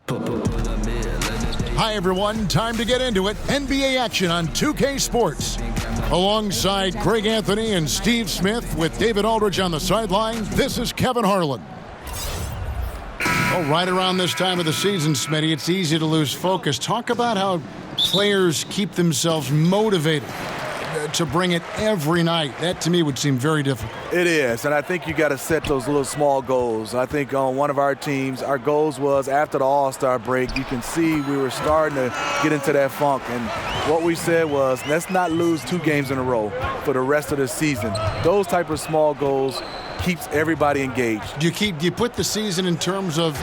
Hi, everyone. Time to get into it. NBA action on 2K Sports. Alongside Greg Anthony and Steve Smith with David Aldridge on the sideline, this is Kevin Harlan. Oh, right around this time of the season, Smitty, it's easy to lose focus. Talk about how players keep themselves motivated to bring it every night. That, to me, would seem very difficult. It is, and I think you got to set those little small goals. I think on one of our teams, our goals was after the All-Star break, you can see we were starting to get into that funk, and what we said was, let's not lose 2 games in a row for the rest of the season. Those type of small goals keeps everybody engaged. Do you put the season in terms of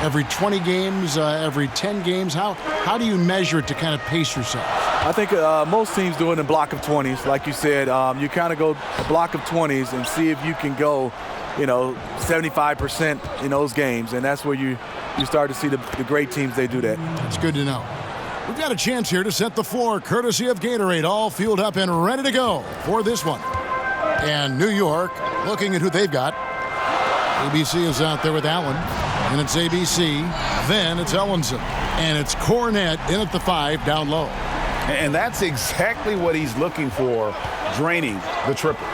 every 20 games, every 10 games? How do you measure it to kind of pace yourself? I think most teams do it in a block of 20s. Like you said, you kind of go a block of 20s and see if you can go, 75% in those games. And that's where you start to see the great teams, they do that. That's good to know. We've got a chance here to set the floor, courtesy of Gatorade, all fueled up and ready to go for this one. And New York, looking at who they've got. ABC is out there with Allen, and it's ABC. Then it's Ellenson, and it's Cornette in at the 5, down low. And that's exactly what he's looking for, draining the triple.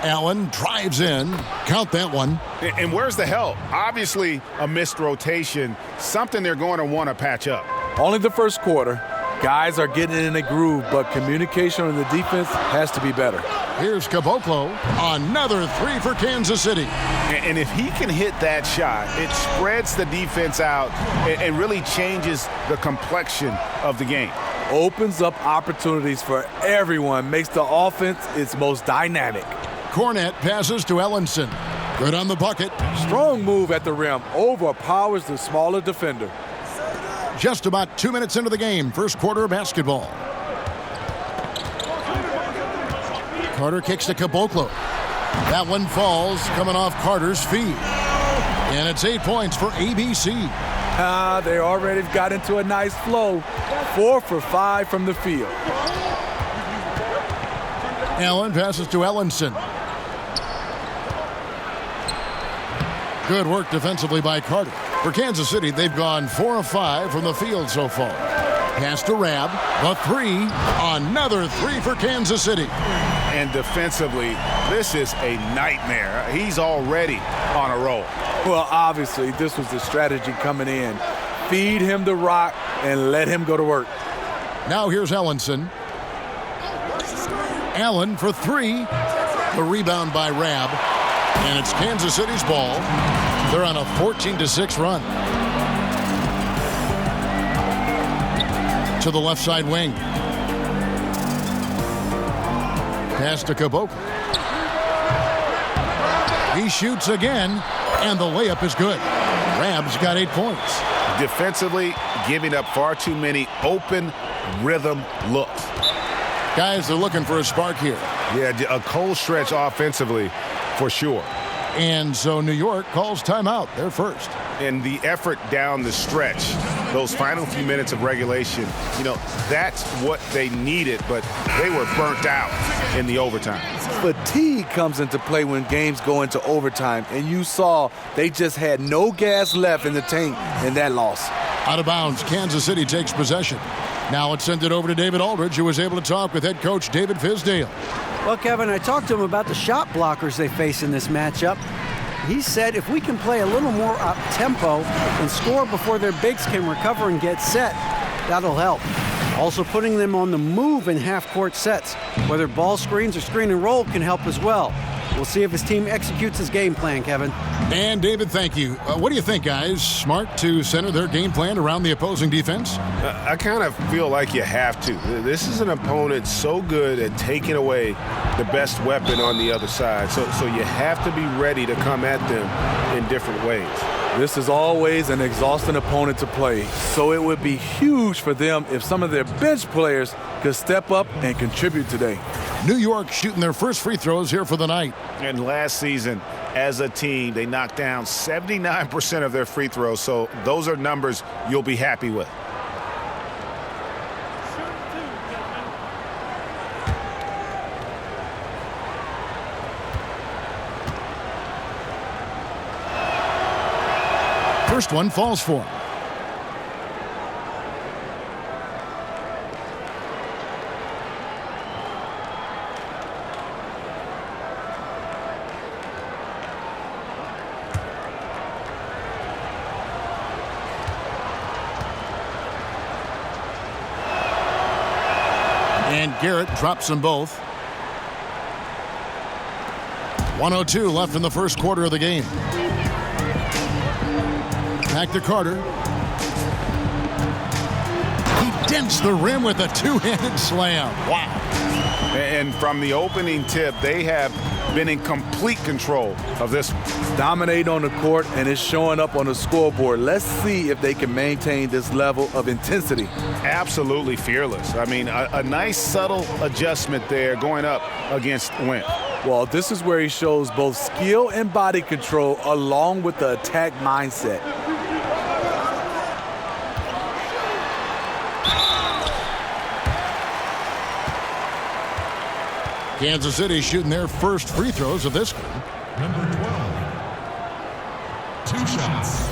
Allen drives in. Count that one. And where's the help? Obviously, a missed rotation, something they're going to want to patch up. Only the first quarter. Guys are getting in a groove, but communication on the defense has to be better. Here's Caboclo. Another 3 for Kansas City. And if he can hit that shot, it spreads the defense out and really changes the complexion of the game. Opens up opportunities for everyone, makes the offense its most dynamic. Cornette passes to Ellenson. Good on the bucket. Strong move at the rim. Overpowers the smaller defender. Just about 2 minutes into the game, first quarter of basketball. Carter kicks to Caboclo. That one falls, coming off Carter's feet. And it's 8 points for ABC. They already got into a nice flow. 4 for 5 from the field. Allen passes to Ellenson. Good work defensively by Carter. For Kansas City, they've gone 4 of 5 from the field so far. Pass to Rab. A 3. Another 3 for Kansas City. And defensively, this is a nightmare. He's already on a roll. Well, obviously, this was the strategy coming in. Feed him the rock and let him go to work. Now here's Ellenson. Allen for 3. The rebound by Rab. And it's Kansas City's ball. They're on a 14-6 run. To the left side wing. Pass to Caboclo. He shoots again, and the layup is good. Rab's got 8 points. Defensively, giving up far too many open rhythm looks. Guys, they're looking for a spark here. Yeah, a cold stretch offensively for sure. And so New York calls timeout. They're first. And the effort down the stretch, those final few minutes of regulation, that's what they needed, but they were burnt out in the overtime. Fatigue comes into play when games go into overtime, and you saw they just had no gas left in the tank in that loss. Out of bounds, Kansas City takes possession. Now let's send it over to David Aldridge, who was able to talk with head coach David Fizdale. Well, Kevin, I talked to him about the shot blockers they face in this matchup. He said if we can play a little more up-tempo and score before their bigs can recover and get set, that'll help. Also, putting them on the move in half-court sets, whether ball screens or screen and roll, can help as well. We'll see if his team executes his game plan, Kevin. And, David, thank you. What do you think, guys? Smart to center their game plan around the opposing defense? I kind of feel like you have to. This is an opponent so good at taking away the best weapon on the other side. So you have to be ready to come at them in different ways. This is always an exhausting opponent to play, so it would be huge for them if some of their bench players could step up and contribute today. New York shooting their first free throws here for the night. And last season, as a team, they knocked down 79% of their free throws, so those are numbers you'll be happy with. First one falls for him. And Garrett drops them both. 1:02 left in the first quarter of the game. Back to Carter. He dents the rim with a two-handed slam. Wow. And from the opening tip, they have been in complete control of this one. Dominate on the court, and it's showing up on the scoreboard. Let's see if they can maintain this level of intensity. Absolutely fearless. I mean, a nice subtle adjustment there going up against Wentz. Well, this is where he shows both skill and body control along with the attack mindset. Kansas City shooting their first free throws of this game. Number 12. 2 shots.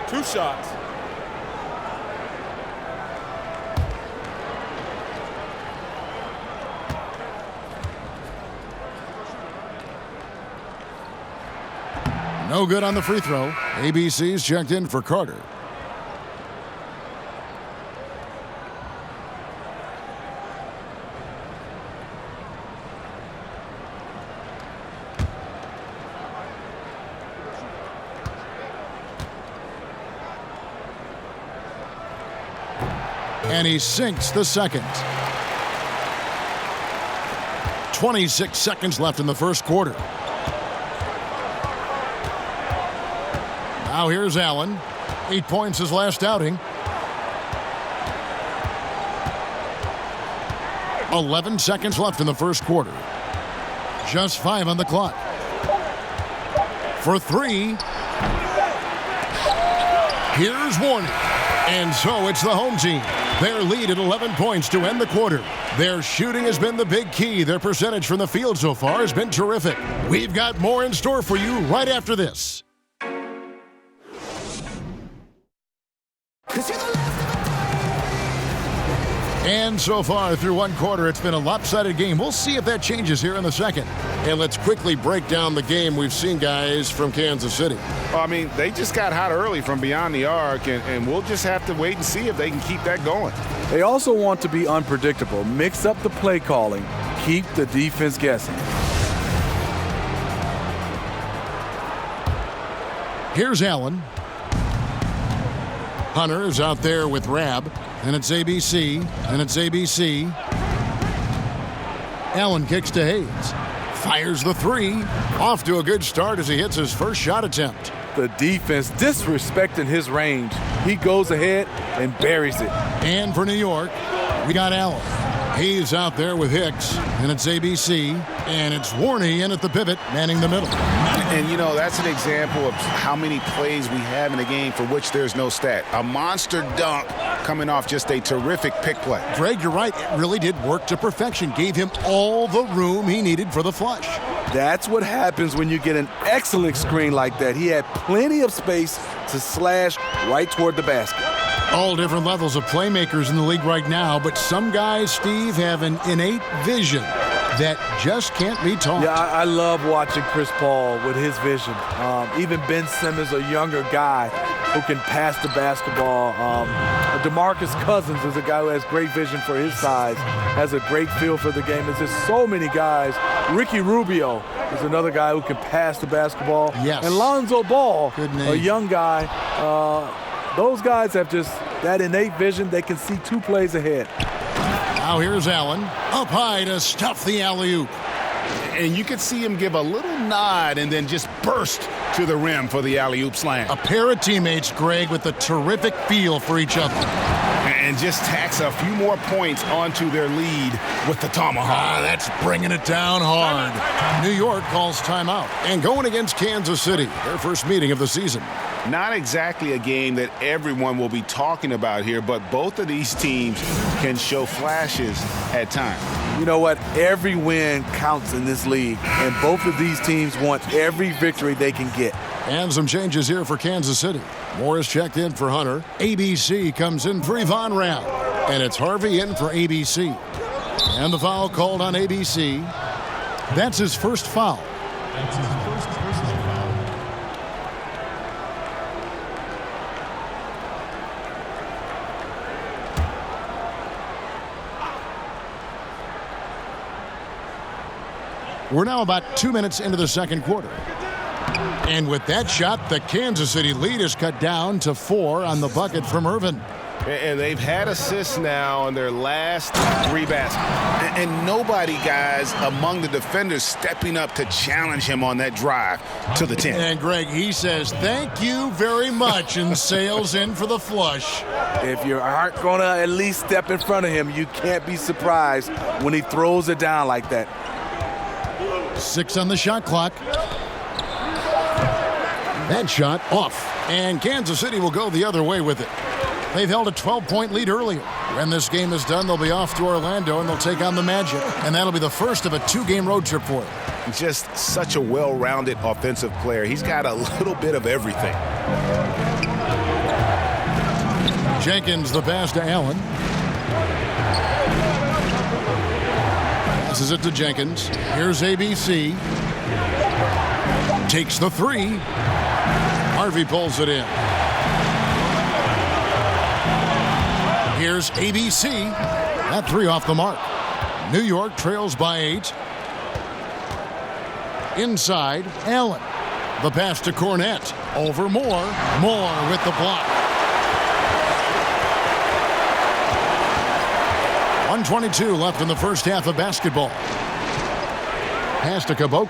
Two shots. No good on the free throw. ABC's checked in for Carter. And he sinks the second. 26 seconds left in the first quarter. Now here's Allen. 8 points his last outing. 11 seconds left in the first quarter. Just 5 on the clock. For 3. Here's Warner. And so it's the home team. Their lead at 11 points to end the quarter. Their shooting has been the big key. Their percentage from the field so far has been terrific. We've got more in store for you right after this. And so far through one quarter, it's been a lopsided game. We'll see if that changes here in the second. And let's quickly break down the game we've seen, guys, from Kansas City. Well, I mean, they just got hot early from beyond the arc, and we'll just have to wait and see if they can keep that going. They also want to be unpredictable. Mix up the play calling. Keep the defense guessing. Here's Allen. Hunter is out there with Rab. And it's ABC. And it's ABC. Allen kicks to Hayes. Fires the 3. Off to a good start as he hits his first shot attempt. The defense disrespecting his range. He goes ahead and buries it. And for New York, we got Allen. Hayes out there with Hicks. And it's ABC. And it's Warney in at the pivot, manning the middle. And, you know, that's an example of how many plays we have in a game for which there's no stat. A monster dunk coming off just a terrific pick play. Greg, you're right. It really did work to perfection. Gave him all the room he needed for the flush. That's what happens when you get an excellent screen like that. He had plenty of space to slash right toward the basket. All different levels of playmakers in the league right now, but some guys, Steve, have an innate vision that just can't be taught. Yeah, I love watching Chris Paul with his vision. Even Ben Simmons, a younger guy who can pass the basketball. DeMarcus Cousins is a guy who has great vision for his size, has a great feel for the game. There's just so many guys. Ricky Rubio is another guy who can pass the basketball. Yes. And Lonzo Ball, good name. a young guy. Those guys have just that innate vision. They can see 2 plays ahead. Now here's Allen, up high to stuff the alley-oop. And you could see him give a little nod and then just burst to the rim for the alley-oop slam. A pair of teammates, Greg, with a terrific feel for each other. And just tacks a few more points onto their lead with the tomahawk. That's bringing it down hard. New York calls timeout. And going against Kansas City, their first meeting of the season. Not exactly a game that everyone will be talking about here, but both of these teams can show flashes at times. You know what? Every win counts in this league, and both of these teams want every victory they can get. And some changes here for Kansas City. Morris checked in for Hunter. ABC comes in for Yvonne Round. And it's Harvey in for ABC. And the foul called on ABC. That's his first foul. That's his first personal foul. We're now about 2 minutes into the second quarter. And with that shot, the Kansas City lead is cut down to 4 on the bucket from Irvin. And they've had assists now on their last 3 baskets. And nobody, guys, among the defenders stepping up to challenge him on that drive to the 10. And Greg, he says, thank you very much, and sails in for the flush. If you aren't going to at least step in front of him, you can't be surprised when he throws it down like that. 6 on the shot clock. That shot off. And Kansas City will go the other way with it. They've held a 12-point lead earlier. When this game is done, they'll be off to Orlando, and they'll take on the Magic. And that'll be the first of a 2-game road trip for them. Just such a well-rounded offensive player. He's got a little bit of everything. Jenkins, the pass to Allen. Passes it to Jenkins. Here's ABC. Takes the 3. Harvey pulls it in. Here's ABC. That 3 off the mark. New York trails by 8. Inside, Allen. The pass to Cornette. Over Moore. Moore with the block. 1:22 left in the first half of basketball. Pass to Caboclo.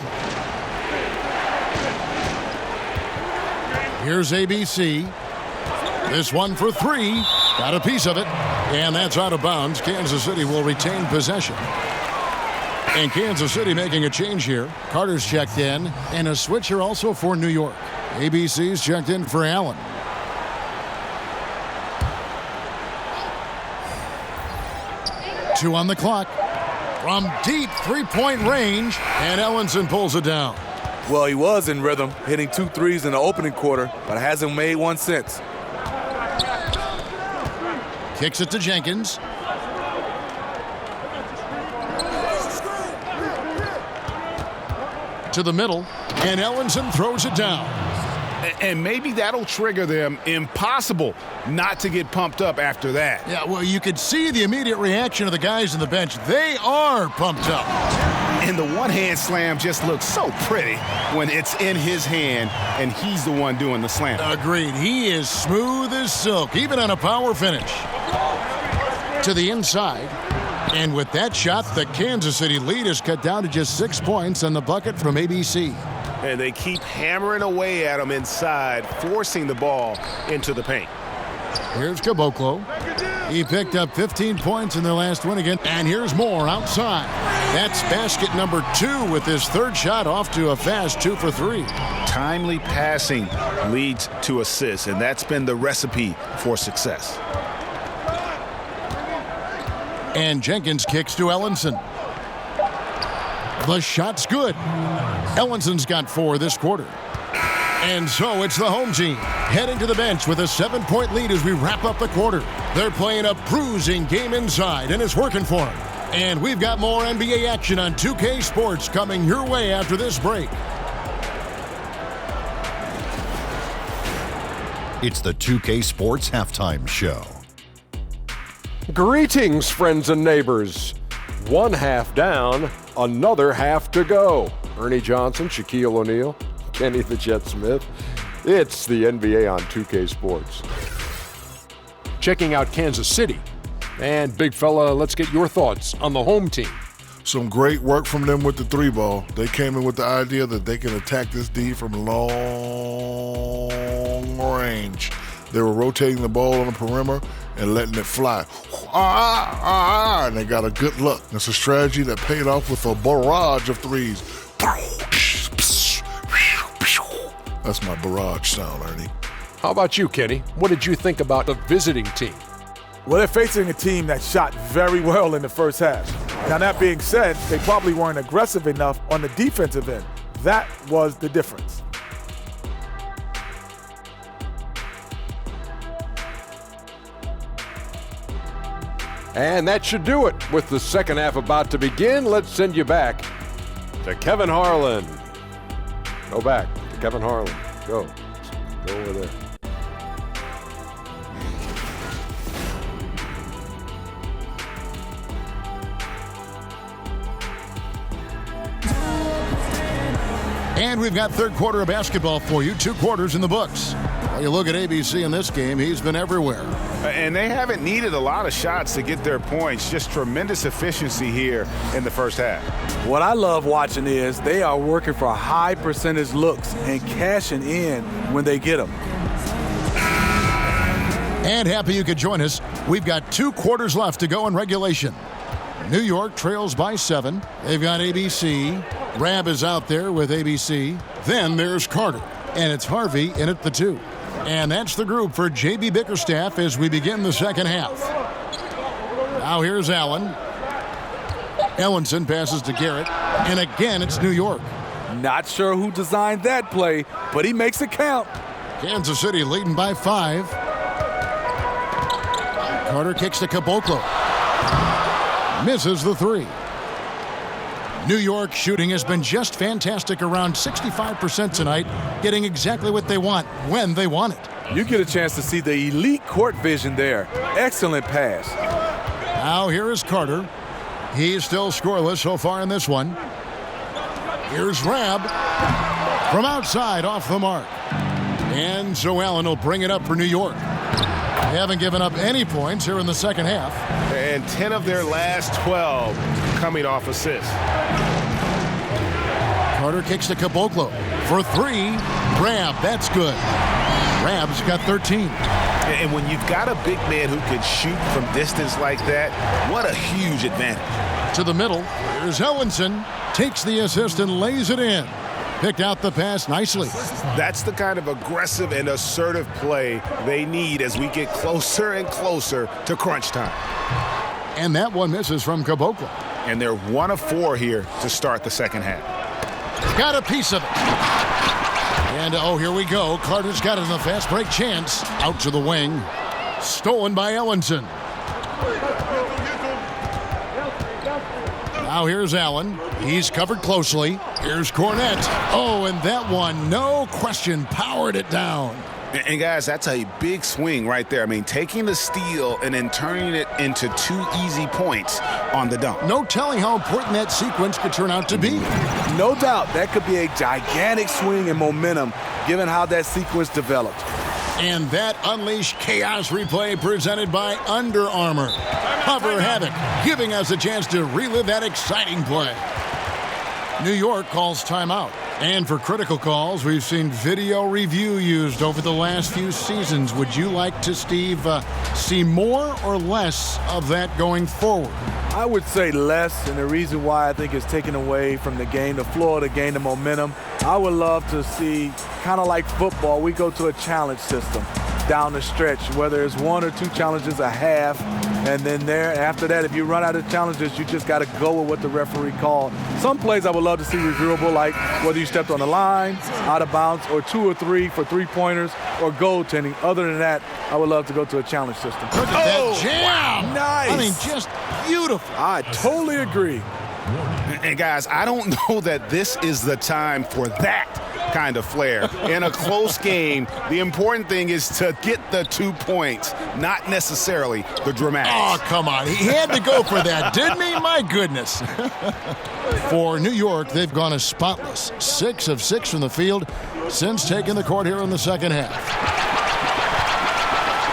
Here's ABC. This one for 3. Got a piece of it. And that's out of bounds. Kansas City will retain possession. And Kansas City making a change here. Carter's checked in. And a switch here also for New York. ABC's checked in for Allen. Two on the clock. From deep three-point range. And Ellenson pulls it down. Well, he was in rhythm, hitting 2 threes in the opening quarter, but hasn't made one since. Kicks it to Jenkins. To the middle, and Ellenson throws it down. And maybe that'll trigger them. Impossible not to get pumped up after that. Yeah, well, you could see the immediate reaction of the guys on the bench. They are pumped up. And the one-hand slam just looks so pretty when it's in his hand and he's the one doing the slam. Agreed. He is smooth as silk, even on a power finish. To the inside. And with that shot, the Kansas City lead is cut down to just 6 points on the bucket from ABC. And they keep hammering away at him inside, forcing the ball into the paint. Here's Caboclo. He picked up 15 points in their last win again. And here's Moore outside. That's basket number 2 with his third shot off to a fast 2 for 3. Timely passing leads to assists, and that's been the recipe for success. And Jenkins kicks to Ellenson. The shot's good. Ellenson's got 4 this quarter. And so it's the home team heading to the bench with a 7-point lead as we wrap up the quarter. They're playing a bruising game inside, and it's working for them. And we've got more NBA action on 2K Sports coming your way after this break. It's the 2K Sports Halftime Show. Greetings, friends and neighbors. 1 half down, another half to go. Ernie Johnson, Shaquille O'Neal, Kenny the Jet Smith. It's the NBA on 2K Sports. Checking out Kansas City. And big fella, let's get your thoughts on the home team. Some great work from them with the 3-ball. They came in with the idea that they can attack this D from long range. They were rotating the ball on the perimeter and letting it fly. And they got a good look. It's a strategy that paid off with a barrage of threes. That's my barrage sound, Ernie. How about you, Kenny? What did you think about the visiting team? Well, they're facing a team that shot very well in the first half. Now, that being said, they probably weren't aggressive enough on the defensive end. That was the difference. And that should do it. With the second half about to begin, let's send you back to Kevin Harlan. Go back to Kevin Harlan. Go over there. And we've got third quarter of basketball for you. 2 quarters in the books. Well, you look at ABC in this game, he's been everywhere. And they haven't needed a lot of shots to get their points. Just tremendous efficiency here in the first half. What I love watching is they are working for high percentage looks and cashing in when they get them. And happy you could join us. We've got 2 quarters left to go in regulation. New York trails by 7. They've got ABC. Rab is out there with ABC. Then there's Carter. And it's Harvey in at the 2. And that's the group for J.B. Bickerstaff as we begin the second half. Now here's Allen. Ellenson passes to Garrett. And again, it's New York. Not sure who designed that play, but he makes it count. Kansas City leading by 5. Carter kicks to Caboclo. Misses the 3. New York shooting has been just fantastic, around 65% tonight, getting exactly what they want when they want it. You get a chance to see the elite court vision there. Excellent pass. Now here is Carter. He's still scoreless so far in this one. Here's Rab from outside off the mark. And so Allen will bring it up for New York. They haven't given up any points here in the second half. And 10 of their last 12 coming off assists. Carter kicks to Caboclo for 3. Rab, that's good. Rab's got 13. And when you've got a big man who can shoot from distance like that, what a huge advantage. To the middle, here's Ellenson. Takes the assist and lays it in. Picked out the pass nicely. That's the kind of aggressive and assertive play they need as we get closer and closer to crunch time. And that one misses from Caboclo. And they're 1 of 4 here to start the second half. Got a piece of it. And oh, here we go. Carter's got it in the fast break chance. Out to the wing. Stolen by Ellenson. Now here's Allen. He's covered closely. Here's Cornette. Oh, and that one, no question, powered it down. And guys, that's a big swing right there. I mean, taking the steal and then turning it into 2 easy points on the dunk. No telling how important that sequence could turn out to be. No doubt that could be a gigantic swing in momentum given how that sequence developed. And that unleashed chaos replay presented by Under Armour. Hover Havoc, giving us a chance to relive that exciting play. New York calls timeout. And for critical calls, we've seen video review used over the last few seasons. Would you like to, Steve, see more or less of that going forward? I would say less, and the reason why I think it's taken away from the game, the flow of the game, the momentum. I would love to see, kind of like football, we go to a challenge system down the stretch, whether it's 1 or 2 challenges a half, and then after that, if you run out of challenges, you just got to go with what the referee called. Some plays I would love to see reviewable, like whether you stepped on the line, out of bounds, or 2 or 3 for 3-pointers, or goaltending. Other than that, I would love to go to a challenge system. Look at that jam! Nice! I mean, just beautiful. I totally agree. And guys, I don't know that this is the time for that kind of flair. In a close game, the important thing is to get the 2 points, not necessarily the dramatics. Oh, come on. He had to go for that, didn't he? My goodness. For New York, they've gone as spotless. 6 of 6 from the field since taking the court here in the second half.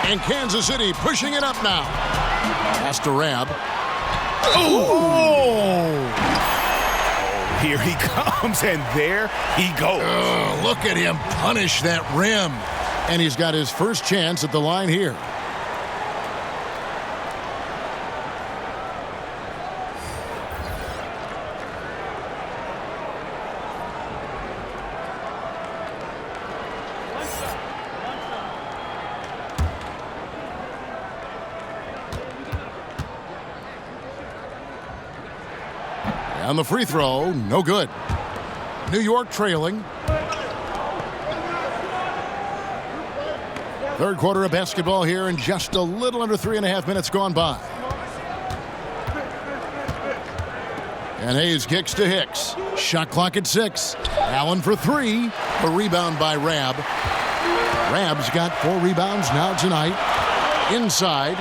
And Kansas City pushing it up now. Pass to Rab. Oh! Here he comes, and there he goes. Look at him punish that rim. And he's got his first chance at the line here. And the free throw, no good. New York trailing. Third quarter of basketball here, and just a little under 3.5 minutes gone by. And Hayes kicks to Hicks. Shot clock at 6. Allen for 3. A rebound by Rabb. Rabb's got 4 rebounds now tonight. Inside.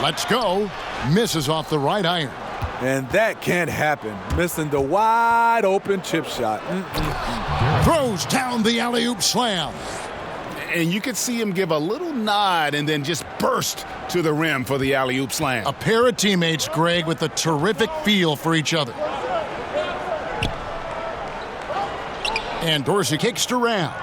Let's go. Misses off the right iron. And that can't happen. Missing the wide open chip shot. Throws down the alley-oop slam. And you could see him give a little nod and then just burst to the rim for the alley-oop slam. A pair of teammates, Greg, with a terrific feel for each other. And Dorsey kicks to Rabb.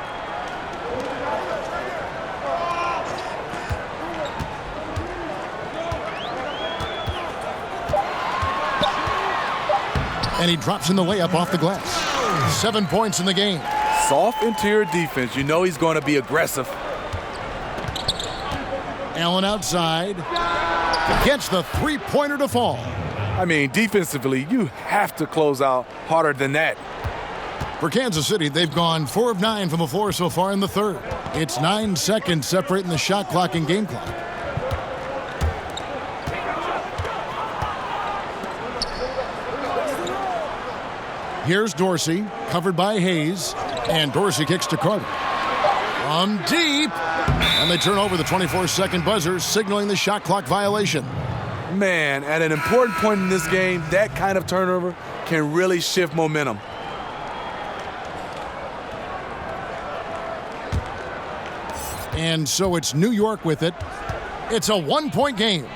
And he drops in the layup off the glass. 7 points in the game. Soft interior defense. You know he's going to be aggressive. Allen outside. Gets the three-pointer to fall. I mean, defensively, you have to close out harder than that. For Kansas City, they've gone 4 of 9 from the floor so far in the third. It's 9 seconds separating the shot clock and game clock. Here's Dorsey, covered by Hayes, and Dorsey kicks to Carter. From deep, and they turn over the 24-second buzzer, signaling the shot clock violation. Man, at an important point in this game, that kind of turnover can really shift momentum. And so it's New York with it. It's a 1-point game.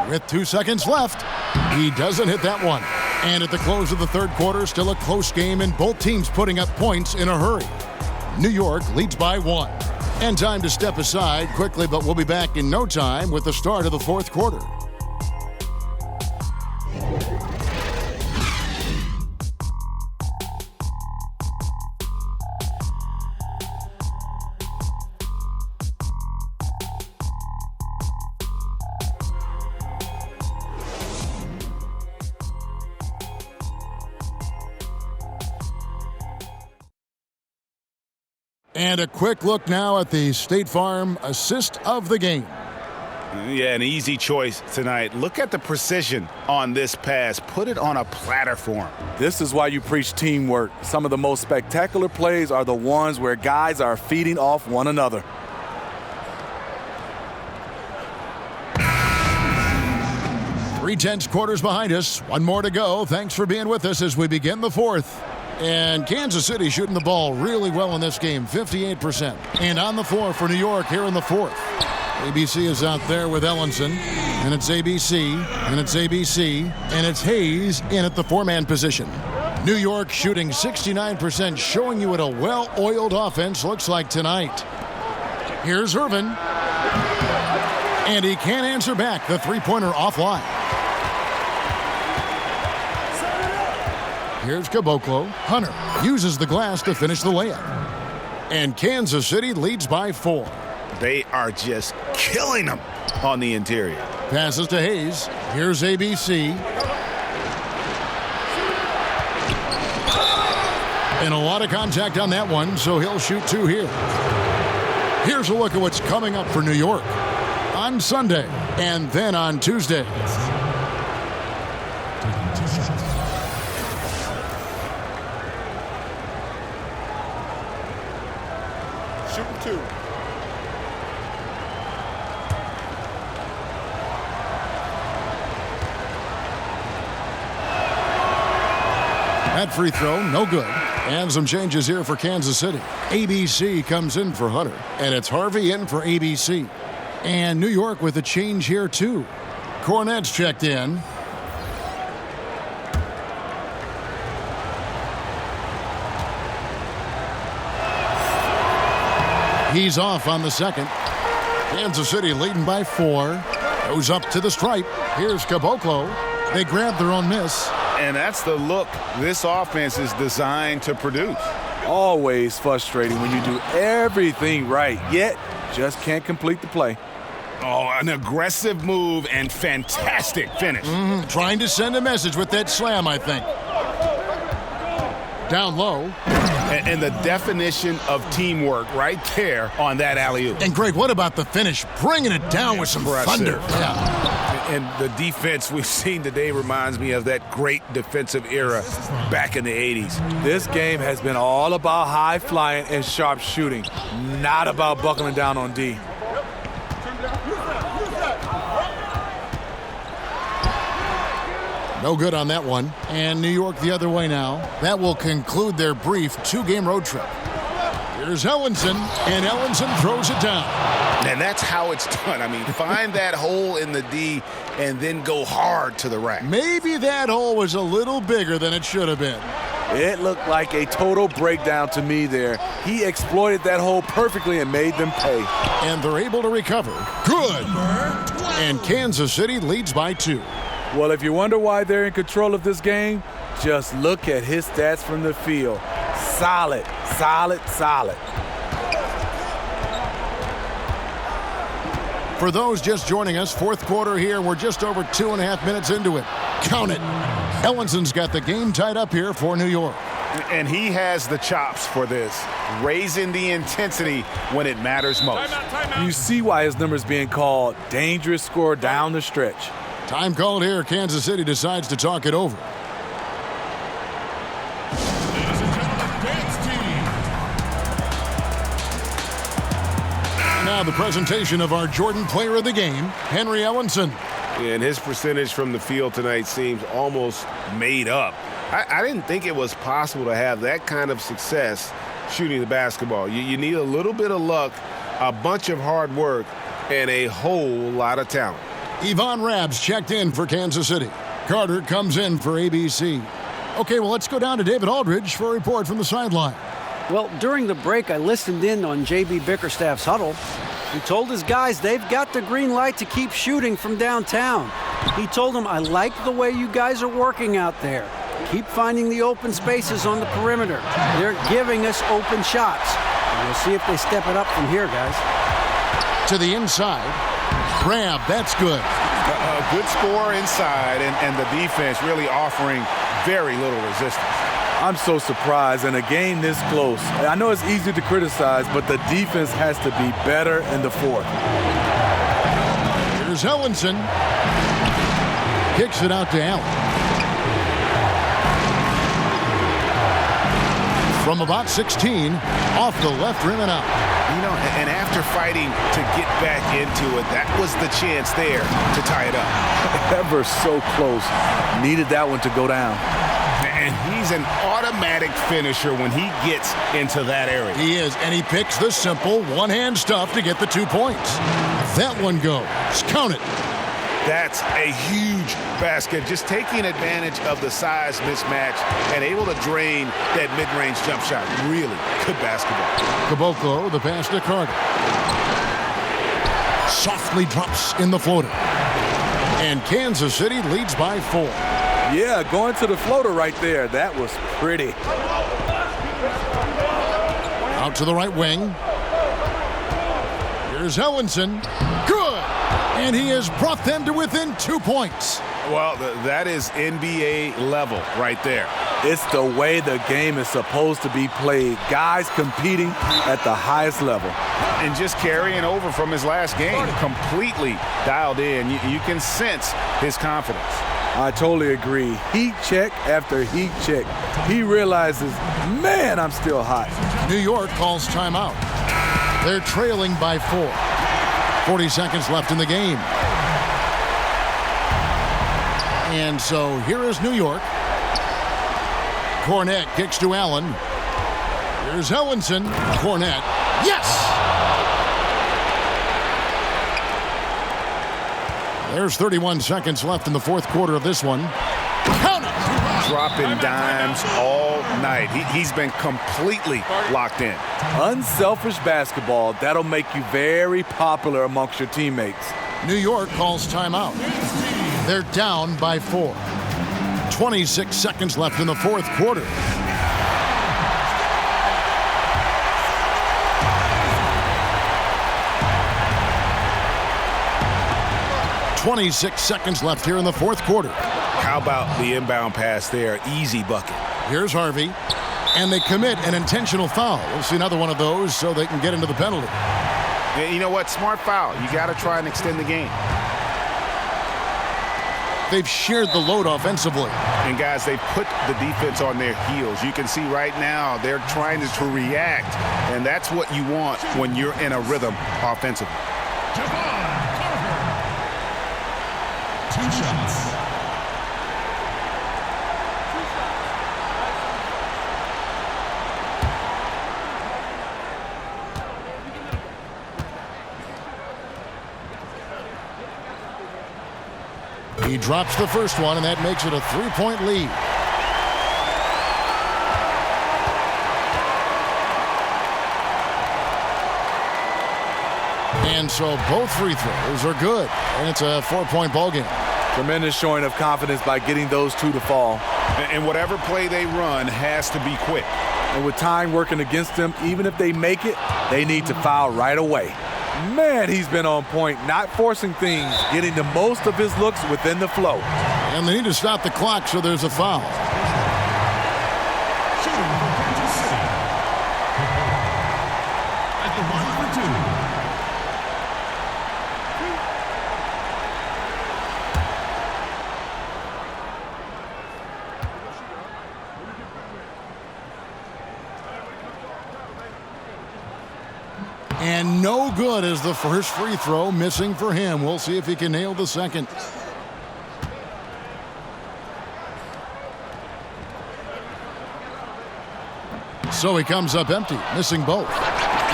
With 2 seconds left, he doesn't hit that one. And at the close of the third quarter, still a close game, and both teams putting up points in a hurry. New York leads by 1. And time to step aside quickly, but we'll be back in no time with the start of the fourth quarter. And a quick look now at the State Farm assist of the game. Yeah, an easy choice tonight. Look at the precision on this pass. Put it on a platter for him. This is why you preach teamwork. Some of the most spectacular plays are the ones where guys are feeding off one another. Three-tenths quarters behind us. One more to go. Thanks for being with us as we begin the fourth. And Kansas City shooting the ball really well in this game, 58%. And on the floor for New York here in the fourth. ABC is out there with Ellenson, and it's ABC, and it's ABC, and it's Hayes in at the 4-man position. New York shooting 69%, showing you what a well-oiled offense looks like tonight. Here's Irvin. And he can't answer back. The three-pointer offline. Here's Caboclo. Hunter uses the glass to finish the layup. And Kansas City leads by 4. They are just killing them on the interior. Passes to Hayes. Here's ABC. And a lot of contact on that one, so he'll shoot 2 here. Here's a look at what's coming up for New York on Sunday and then on Tuesday. Shooting 2. That free throw, no good. And some changes here for Kansas City. ABC comes in for Hunter, and it's Harvey in for ABC. And New York with a change here, too. Cornette's checked in. He's off on the second. Kansas City leading by 4. Goes up to the stripe. Here's Caboclo. They grab their own miss. And that's the look this offense is designed to produce. Always frustrating when you do everything right, yet just can't complete the play. Oh, an aggressive move and fantastic finish. Trying to send a message with that slam, I think. Down low. And the definition of teamwork right there on that alley-oop. And Greg, what about the finish? Bringing it down with some thunder. Yeah. And the defense we've seen today reminds me of that great defensive era back in the 80s. This game has been all about high flying and sharp shooting, not about buckling down on D. No good on that one. And New York the other way now. That will conclude their brief 2-game road trip. Here's Ellenson, and Ellenson throws it down. And that's how it's done. I mean, find that hole in the D and then go hard to the rack. Maybe that hole was a little bigger than it should have been. It looked like a total breakdown to me there. He exploited that hole perfectly and made them pay. And they're able to recover. Good. And Kansas City leads by 2. Well, if you wonder why they're in control of this game, just look at his stats from the field. Solid, solid, solid. For those just joining us, fourth quarter here. We're just over 2.5 minutes into it. Count it. Ellenson's got the game tied up here for New York. And he has the chops for this, raising the intensity when it matters most. You see why his number's being called. Dangerous score down the stretch. Time called here. Kansas City decides to talk it over. Ladies and gentlemen, dance team. Now the presentation of our Jordan player of the game, Henry Ellenson. And his percentage from the field tonight seems almost made up. I didn't think it was possible to have that kind of success shooting the basketball. You need a little bit of luck, a bunch of hard work, and a whole lot of talent. Yvonne Rabs checked in for Kansas City. Carter comes in for ABC. Okay, well, let's go down to David Aldridge for a report from the sideline. Well, during the break, I listened in on J.B. Bickerstaff's huddle. He told his guys they've got the green light to keep shooting from downtown. He told them, I like the way you guys are working out there. Keep finding the open spaces on the perimeter. They're giving us open shots. We'll see if they step it up from here, guys. To the inside. Grab, that's good. A good score inside, and the defense really offering very little resistance. I'm so surprised in a game this close. I know it's easy to criticize, but the defense has to be better in the fourth. Here's Ellenson. Kicks it out to Allen. From about 16, off the left rim and out. You know, and after fighting to get back into it, that was the chance there to tie it up. Ever so close. Needed that one to go down. And he's an automatic finisher when he gets into that area. He is, and he picks the simple one-hand stuff to get the 2 points. That one goes. Count it. That's a huge basket, just taking advantage of the size mismatch and able to drain that mid-range jump shot. Really good basketball. Caboclo, the pass to Carter. Softly drops in the floater. And Kansas City leads by 4. Yeah, going to the floater right there. That was pretty. Out to the right wing. Here's Ellenson. Good! And he has brought them to within 2 points. Well, that is NBA level right there. It's the way the game is supposed to be played. Guys competing at the highest level. And just carrying over from his last game. Completely dialed in. You can sense his confidence. I totally agree. Heat check after heat check. He realizes, man, I'm still hot. New York calls timeout. They're trailing by 4. 40 seconds left in the game. And so here is New York. Cornette kicks to Allen. Here's Ellenson. Cornette. Yes! There's 31 seconds left in the fourth quarter of this one. Count it! Dropping dimes all night. He's been completely locked in. Unselfish basketball. That'll make you very popular amongst your teammates. New York calls timeout. They're down by 4. 26 seconds left in the fourth quarter. 26 seconds left here in the fourth quarter. How about the inbound pass there? Easy bucket. Here's Harvey. And they commit an intentional foul. We'll see another one of those so they can get into the penalty. And you know what? Smart foul. You got to try and extend the game. They've shared the load offensively. And guys, they've put the defense on their heels. You can see right now they're trying to react, and that's what you want when you're in a rhythm offensively. Two shots. He drops the first one, and that makes it a 3-point lead. And so both free throws are good, and it's a 4-point ball game. Tremendous showing of confidence by getting those two to fall. And whatever play they run has to be quick. And with time working against them, even if they make it, they need to foul right away. Man, he's been on point, not forcing things, getting the most of his looks within the flow. And they need to stop the clock, so there's a foul. Shooting for Kansas City. At the line for two. And no good as the first free throw, missing for him. We'll see if he can nail the second. So he comes up empty, missing both.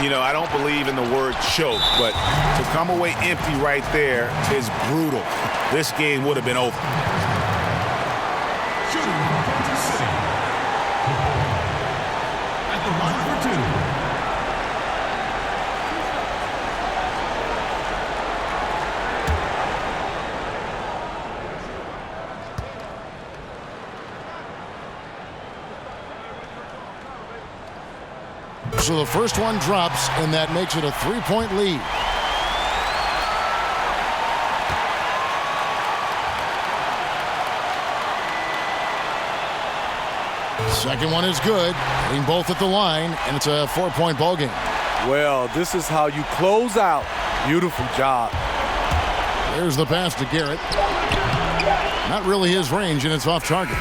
You know, I don't believe in the word choke, but to come away empty right there is brutal. This game would have been over. Shooting for Kansas City. At the line for two. So the first one drops, and that makes it a 3-point lead. Second one is good, hitting both at the line, and it's a 4-point ball game. Well, this is how you close out. Beautiful job. There's the pass to Garrett. Not really his range, and it's off target.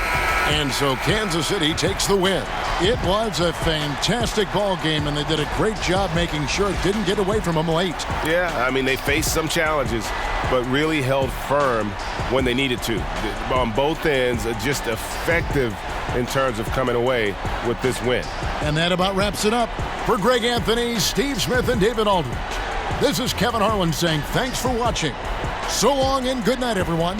And so Kansas City takes the win. It was a fantastic ball game, and they did a great job making sure it didn't get away from them late. Yeah, I mean, they faced some challenges, but really held firm when they needed to. On both ends, just effective in terms of coming away with this win. And that about wraps it up. For Greg Anthony, Steve Smith, and David Aldridge, this is Kevin Harlan saying thanks for watching. So long and good night, everyone.